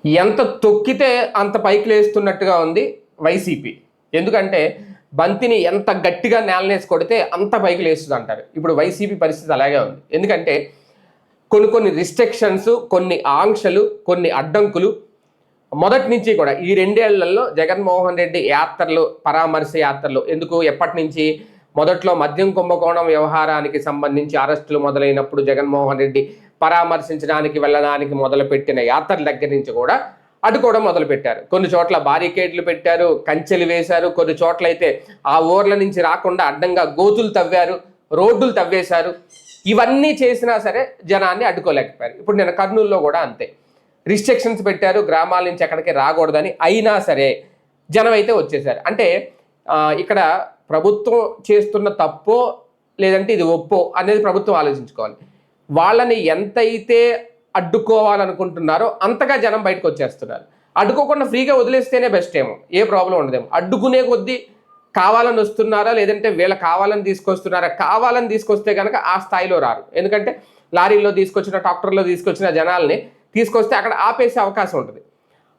ఎంత తొక్కితే అంత పైకి లేస్తున్నట్టుగా ఉంది వైసీపీ. ఎందుకంటే బంతిని ఎంత గట్టిగా నేలనేసి కొడితే అంత పైకి లేస్తుంది అంటారు. ఇప్పుడు వైసీపీ పరిస్థితి అలాగే ఉంది. ఎందుకంటే కొన్ని రిస్ట్రిక్షన్స్, కొన్ని ఆంక్షలు, కొన్ని అడ్డంకులు మొదటి నుంచి కూడా ఈ 2 ఏళ్లలో జగన్మోహన్ రెడ్డి యాత్రలు, పరామర్శ యాత్రలు ఎందుకు ఎప్పటి నుంచి మొదట్లో మద్యం కుంభకోణం వ్యవహారానికి సంబంధించి అరెస్టులు మొదలైనప్పుడు జగన్మోహన్ రెడ్డి పరామర్శించడానికి వెళ్ళడానికి మొదలుపెట్టిన యాత్రల దగ్గర నుంచి కూడా అడ్డుకోవడం మొదలుపెట్టారు. కొన్ని చోట్ల బారికేడ్లు పెట్టారు, కంచెలు వేశారు, కొన్ని చోట్ల అయితే ఆ ఊర్ల నుంచి రాకుండా అడ్డంగా గోతులు తవ్వారు, రోడ్డులు తవ్వేశారు. ఇవన్నీ చేసినా సరే జనాన్ని అడ్డుకోలేకపోయారు. ఇప్పుడు నేను కర్నూలులో కూడా అంతే రిస్ట్రిక్షన్స్ పెట్టారు, గ్రామాల నుంచి ఎక్కడికి రాకూడదని. అయినా సరే జనం అయితే వచ్చేసారు. అంటే ఇక్కడ ప్రభుత్వం చేస్తున్న తప్పో లేదంటే ఇది ఒప్పో అనేది ప్రభుత్వం ఆలోచించుకోవాలి. వాళ్ళని ఎంతైతే అడ్డుకోవాలనుకుంటున్నారో అంతగా జనం బయటకు వచ్చేస్తున్నారు. అడ్డుకోకుండా ఫ్రీగా వదిలేస్తేనే బెస్ట్ ఏమో, ఏ ప్రాబ్లం ఉండదేమో. అడ్డుకునే కొద్దీ కావాలని వస్తున్నారా లేదంటే వీళ్ళ కావాలని తీసుకొస్తున్నారా? కావాలని తీసుకొస్తే కనుక ఆ స్థాయిలో రారు. ఎందుకంటే లారీల్లో తీసుకొచ్చిన, ట్రాక్టర్లో తీసుకొచ్చిన జనాల్ని తీసుకొస్తే అక్కడ ఆపేసే అవకాశం ఉంటుంది.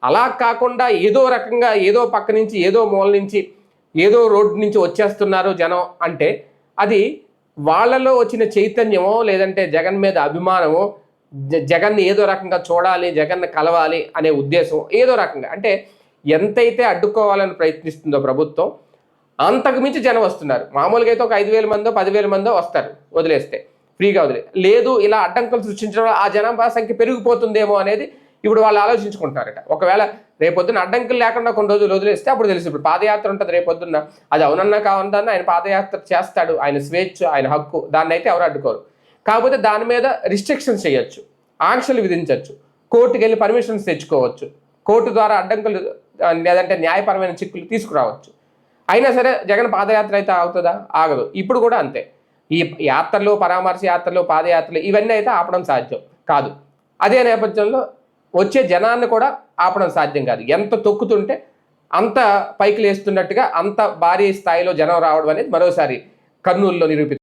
అలా కాకుండా ఏదో రకంగా ఏదో పక్క నుంచి, ఏదో మూల నుంచి, ఏదో రోడ్డు నుంచి వచ్చేస్తున్నారు జనం అంటే అది వాళ్ళలో వచ్చిన చైతన్యమో లేదంటే జగన్ మీద అభిమానమో, జగన్ని ఏదో రకంగా చూడాలి, జగన్ని కలవాలి అనే ఉద్దేశం ఏదో రకంగా. అంటే ఎంతైతే అడ్డుకోవాలని ప్రయత్నిస్తుందో ప్రభుత్వం అంతకు మించి జనం వస్తున్నారు. మామూలుగా అయితే ఒక 5,000 మందో 10,000 మందో వస్తారు వదిలేస్తే, ఫ్రీగా లేదు ఇలా అడ్డంకులు సృష్టించడం ఆ జనాభా సంఖ్య పెరిగిపోతుందేమో అనేది ఇప్పుడు వాళ్ళు ఆలోచించుకుంటారట. ఒకవేళ రేపొద్దున అడ్డంకులు లేకుండా కొన్ని రోజులు వదిలేస్తే అప్పుడు తెలుసు. ఇప్పుడు పాదయాత్ర ఉంటుంది రేపొద్దున్న, అది అవునన్నా కావద్దన్నా ఆయన పాదయాత్ర చేస్తాడు, ఆయన స్వేచ్ఛ, ఆయన హక్కు, దాన్ని అయితే ఎవరు అడ్డుకోరు. కాకపోతే దాని మీద రిస్ట్రిక్షన్స్ చేయొచ్చు, ఆంక్షలు విధించవచ్చు, కోర్టుకు వెళ్ళి పర్మిషన్స్ తెచ్చుకోవచ్చు, కోర్టు ద్వారా అడ్డంకులు లేదంటే న్యాయపరమైన చిక్కులు తీసుకురావచ్చు. అయినా సరే జగన్ పాదయాత్ర అయితే ఆగుతుందా? ఆగదు. ఇప్పుడు కూడా అంతే. ఈ యాత్రలు, పరామర్శ యాత్రలు, పాదయాత్రలు ఇవన్నీ అయితే ఆపడం సాధ్యం కాదు. అదే నేపథ్యంలో వచ్చే జనాన్ని కూడా ఆపడం సాధ్యం కాదు. ఎంత తొక్కుతుంటే అంత పైకి లేస్తున్నట్టుగా అంత భారీ స్థాయిలో జనం రావడం అనేది మరోసారి కర్నూలులో నిరూపిస్తుంది.